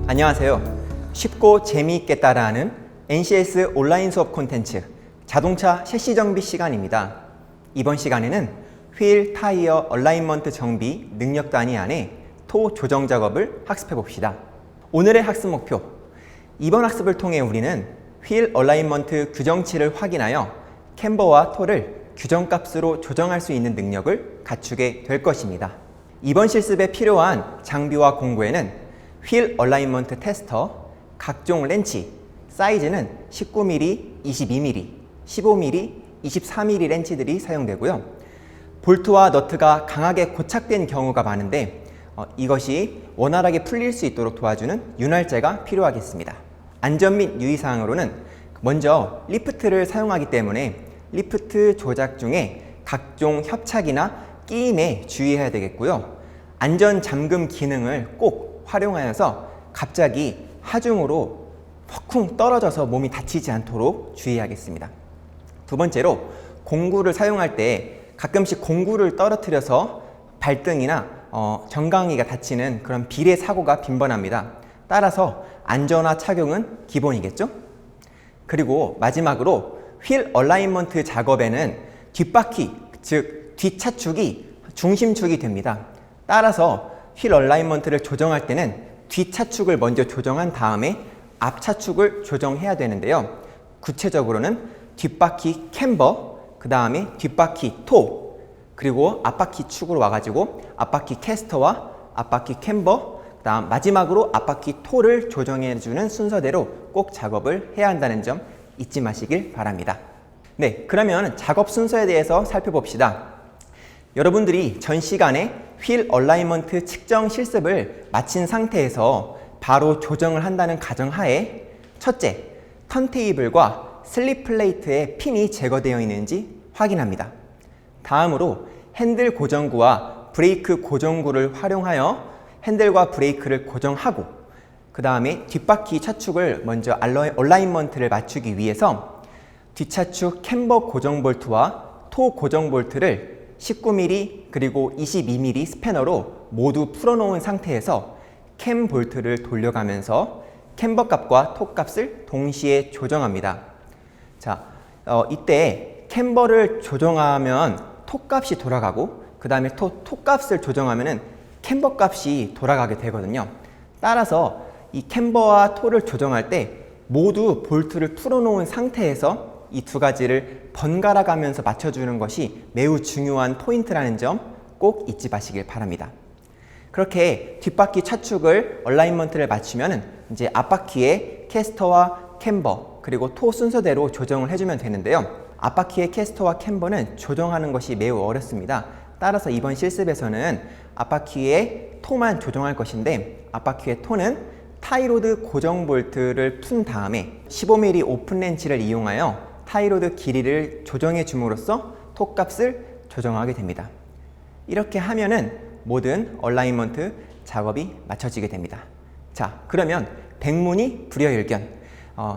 안녕하세요. 쉽고 재미있게 따라하는 NCS 온라인 수업 콘텐츠 자동차 셰시 정비 시간입니다. 이번 시간에는 휠, 타이어, 얼라인먼트 정비 능력 단위 안에 토 조정 작업을 학습해 봅시다. 오늘의 학습 목표. 이번 학습을 통해 우리는 휠 얼라인먼트 규정치를 확인하여 캠버와 토를 규정값으로 조정할 수 있는 능력을 갖추게 될 것입니다. 이번 실습에 필요한 장비와 공구에는 휠 얼라인먼트 테스터, 각종 렌치, 사이즈는 19mm, 22mm, 15mm, 24mm 렌치들이 사용되고요. 볼트와 너트가 강하게 고착된 경우가 많은데 이것이 원활하게 풀릴 수 있도록 도와주는 윤활제가 필요하겠습니다. 안전 및 유의사항으로는 먼저 리프트를 사용하기 때문에 리프트 조작 중에 각종 협착이나 끼임에 주의해야 되겠고요. 안전 잠금 기능을 꼭 활용하여서 갑자기 하중으로 퍽쿵 떨어져서 몸이 다치지 않도록 주의하겠습니다. 두 번째로 공구를 사용할 때 가끔씩 공구를 떨어뜨려서 발등이나 정강이가 다치는 그런 비례 사고가 빈번합니다. 따라서 안전화 착용은 기본이겠죠? 그리고 마지막으로 휠 얼라인먼트 작업에는 뒷바퀴, 즉 뒷차축이 중심축이 됩니다. 따라서 휠 얼라인먼트를 조정할 때는 뒷차축을 먼저 조정한 다음에 앞차축을 조정해야 되는데요. 구체적으로는 뒷바퀴 캠버, 그 다음에 뒷바퀴 토, 그리고 앞바퀴 축으로 와가지고 앞바퀴 캐스터와 앞바퀴 캠버, 그 다음 마지막으로 앞바퀴 토를 조정해주는 순서대로 꼭 작업을 해야 한다는 점 잊지 마시길 바랍니다. 네, 그러면 작업 순서에 대해서 살펴봅시다. 여러분들이 전 시간에 휠 얼라인먼트 측정 실습을 마친 상태에서 바로 조정을 한다는 가정하에 첫째, 턴테이블과 슬립 플레이트에 핀이 제거되어 있는지 확인합니다. 다음으로 핸들 고정구와 브레이크 고정구를 활용하여 핸들과 브레이크를 고정하고 그 다음에 뒷바퀴 차축을 먼저 얼라인먼트를 맞추기 위해서 뒷차축 캠버 고정 볼트와 토 고정 볼트를 19mm 그리고 22mm 스패너로 모두 풀어놓은 상태에서 캠 볼트를 돌려가면서 캠버 값과 토 값을 동시에 조정합니다. 자, 이때 캠버를 조정하면 토 값이 돌아가고 그 다음에 토 값을 조정하면 캠버 값이 돌아가게 되거든요. 따라서 이 캠버와 토를 조정할 때 모두 볼트를 풀어놓은 상태에서 이 두 가지를 번갈아 가면서 맞춰주는 것이 매우 중요한 포인트라는 점 꼭 잊지 마시길 바랍니다. 그렇게 뒷바퀴 차축을 얼라인먼트를 맞추면 이제 앞바퀴의 캐스터와 캠버 그리고 토 순서대로 조정을 해주면 되는데요. 앞바퀴의 캐스터와 캠버는 조정하는 것이 매우 어렵습니다. 따라서 이번 실습에서는 앞바퀴의 토만 조정할 것인데 앞바퀴의 토는 타이로드 고정 볼트를 푼 다음에 15mm 오픈 렌치를 이용하여 타이로드 길이를 조정해 줌으로써 토 값을 조정하게 됩니다. 이렇게 하면은 모든 얼라인먼트 작업이 맞춰지게 됩니다. 자, 그러면 백문이 불여일견.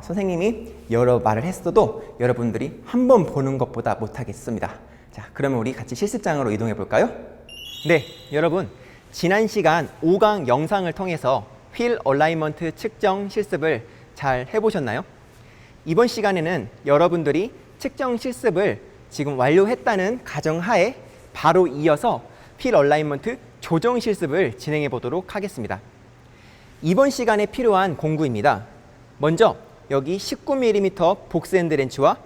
선생님이 여러 말을 했어도 여러분들이 한 번 보는 것보다 못하겠습니다. 자, 그러면 우리 같이 실습장으로 이동해 볼까요? 네, 여러분 지난 시간 5강 영상을 통해서 휠 얼라인먼트 측정 실습을 잘 해보셨나요? 이번 시간에는 여러분들이 측정 실습을 지금 완료했다는 가정하에 바로 이어서 휠 얼라인먼트 조정 실습을 진행해 보도록 하겠습니다. 이번 시간에 필요한 공구입니다. 먼저 여기 19mm 복스 핸드 렌치와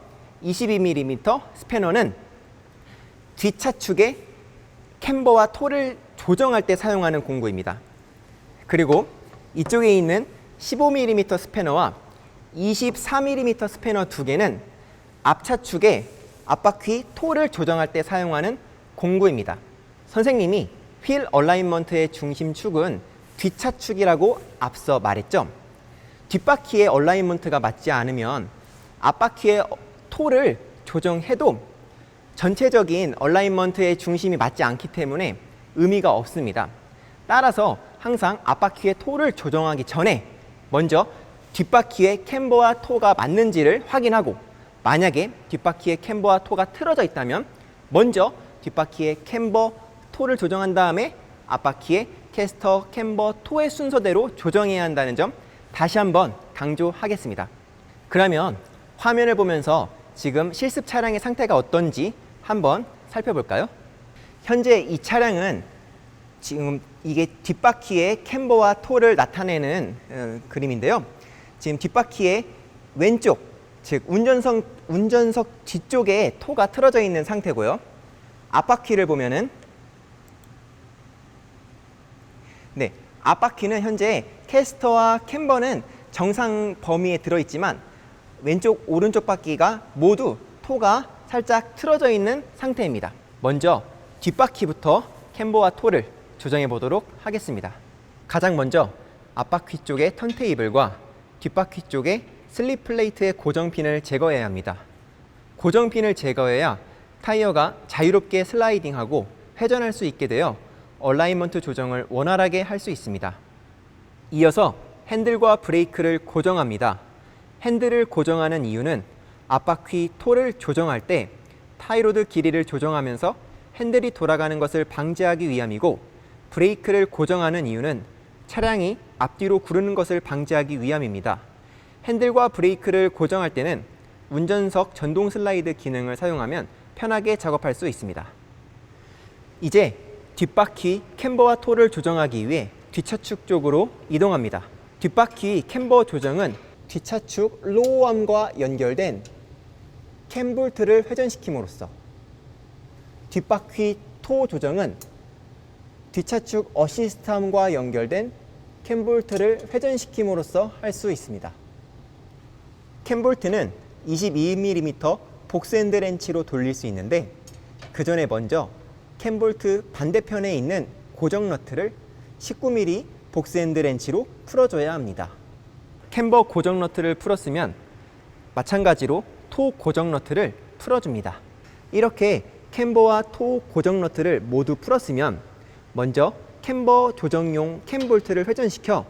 22mm 스패너는 뒷차축의 캠버와 토를 조정할 때 사용하는 공구입니다. 그리고 이쪽에 있는 15mm 스패너와 24mm 스패너 두 개는 앞차축의 앞바퀴 토를 조정할 때 사용하는 공구입니다. 선생님이 휠 얼라인먼트의 중심축은 뒷차축이라고 앞서 말했죠. 뒷바퀴의 얼라인먼트가 맞지 않으면 앞바퀴의 토를 조정해도 전체적인 얼라인먼트의 중심이 맞지 않기 때문에 의미가 없습니다. 따라서 항상 앞바퀴의 토를 조정하기 전에 먼저 뒷바퀴의 캠버와 토가 맞는지를 확인하고 만약에 뒷바퀴의 캠버와 토가 틀어져 있다면 먼저 뒷바퀴의 캠버, 토를 조정한 다음에 앞바퀴의 캐스터, 캠버, 토의 순서대로 조정해야 한다는 점 다시 한번 강조하겠습니다. 그러면 화면을 보면서 지금 실습 차량의 상태가 어떤지 한번 살펴볼까요? 현재 이 차량은 지금 이게 뒷바퀴에 캠버와 토를 나타내는 그림인데요. 지금 뒷바퀴의 왼쪽, 즉 운전석 뒤쪽에 토가 틀어져 있는 상태고요. 앞바퀴를 보면은 앞바퀴는 현재 캐스터와 캠버는 정상 범위에 들어있지만 왼쪽, 오른쪽 바퀴가 모두 토가 살짝 틀어져 있는 상태입니다. 먼저 뒷바퀴부터 캠버와 토를 조정해 보도록 하겠습니다. 가장 먼저 앞바퀴 쪽의 턴테이블과 뒷바퀴 쪽의 슬립 플레이트의 고정핀을 제거해야 합니다. 고정핀을 제거해야 타이어가 자유롭게 슬라이딩하고 회전할 수 있게 되어 얼라이먼트 조정을 원활하게 할 수 있습니다. 이어서 핸들과 브레이크를 고정합니다. 핸들을 고정하는 이유는 앞바퀴 토를 조정할 때 타이로드 길이를 조정하면서 핸들이 돌아가는 것을 방지하기 위함이고, 브레이크를 고정하는 이유는 차량이 앞뒤로 구르는 것을 방지하기 위함입니다. 핸들과 브레이크를 고정할 때는 운전석 전동 슬라이드 기능을 사용하면 편하게 작업할 수 있습니다. 이제 뒷바퀴 캠버와 토를 조정하기 위해 뒷차축 쪽으로 이동합니다. 뒷바퀴 캠버 조정은 뒷차축 로우암과 연결된 캠볼트를 회전시킴으로써, 뒷바퀴 토 조정은 뒷차축 어시스트암과 연결된 캠볼트를 회전시킴으로써 할 수 있습니다. 캠볼트는 22mm 복스핸드 렌치로 돌릴 수 있는데, 그 전에 먼저 캠볼트 반대편에 있는 고정 너트를 19mm 복스핸드 렌치로 풀어줘야 합니다. 캠버 고정 너트를 풀었으면 마찬가지로 토 고정 너트를 풀어줍니다. 이렇게 캠버와 토 고정 너트를 모두 풀었으면 먼저 캠버 조정용 캠볼트를 회전시켜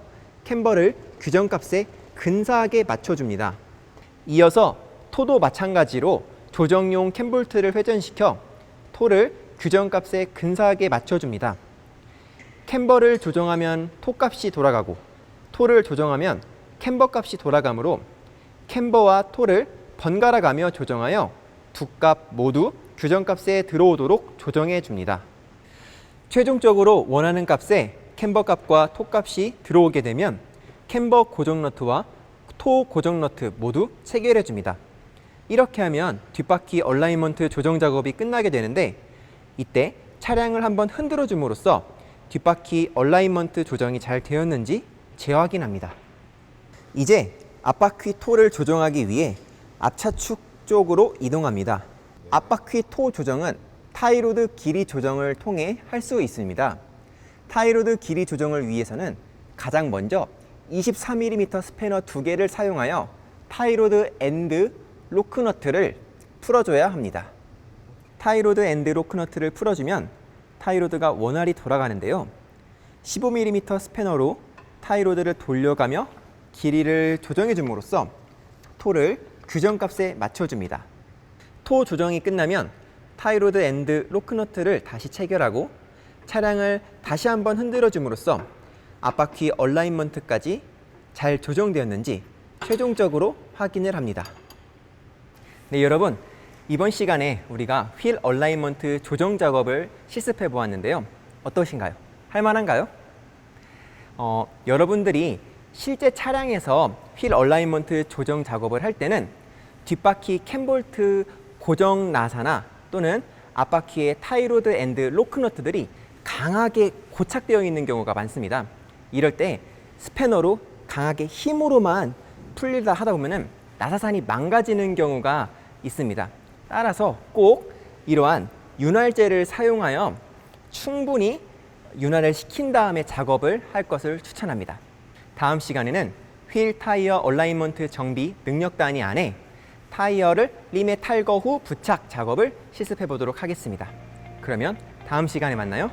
캠버를 규정값에 근사하게 맞춰줍니다. 이어서 토도 마찬가지로 조정용 캠볼트를 회전시켜 토를 규정값에 근사하게 맞춰줍니다. 캠버를 조정하면 토값이 돌아가고 토를 조정하면 캠버 값이 돌아가므로 캠버와 토를 번갈아 가며 조정하여 두 값 모두 규정값에 들어오도록 조정해 줍니다. 최종적으로 원하는 값에 캠버 값과 토 값이 들어오게 되면 캠버 고정 너트와 토 고정 너트 모두 체결해 줍니다. 이렇게 하면 뒷바퀴 얼라이먼트 조정 작업이 끝나게 되는데, 이때 차량을 한번 흔들어 줌으로써 뒷바퀴 얼라이먼트 조정이 잘 되었는지 재확인합니다. 이제 앞바퀴 토를 조정하기 위해 앞차축 쪽으로 이동합니다. 앞바퀴 토 조정은 타이로드 길이 조정을 통해 할 수 있습니다. 타이로드 길이 조정을 위해서는 가장 먼저 23mm 스패너 2개를 사용하여 타이로드 엔드 로크너트를 풀어줘야 합니다. 타이로드 엔드 로크너트를 풀어주면 타이로드가 원활히 돌아가는데요. 15mm 스패너로 타이로드를 돌려가며 길이를 조정해 줌으로써 토를 규정값에 맞춰줍니다. 토 조정이 끝나면 타이로드 엔드 로크너트를 다시 체결하고 차량을 다시 한번 흔들어 줌으로써 앞바퀴 얼라이먼트까지 잘 조정되었는지 최종적으로 확인을 합니다. 네, 여러분, 이번 시간에 우리가 휠 얼라이먼트 조정 작업을 실습해 보았는데요. 어떠신가요? 할만한가요? 여러분들이 실제 차량에서 휠 얼라이먼트 조정 작업을 할 때는 뒷바퀴 캠볼트 고정 나사나 또는 앞바퀴의 타이로드 앤드 로크너트들이 강하게 고착되어 있는 경우가 많습니다. 이럴 때 스패너로 강하게 힘으로만 풀리다 하다 보면 나사산이 망가지는 경우가 있습니다. 따라서 꼭 이러한 윤활제를 사용하여 충분히 윤활을 시킨 다음에 작업을 할 것을 추천합니다. 다음 시간에는 휠 타이어 얼라이먼트 정비 능력 단위 안에 타이어를 림에 탈거 후 부착 작업을 실습해 보도록 하겠습니다. 그러면 다음 시간에 만나요.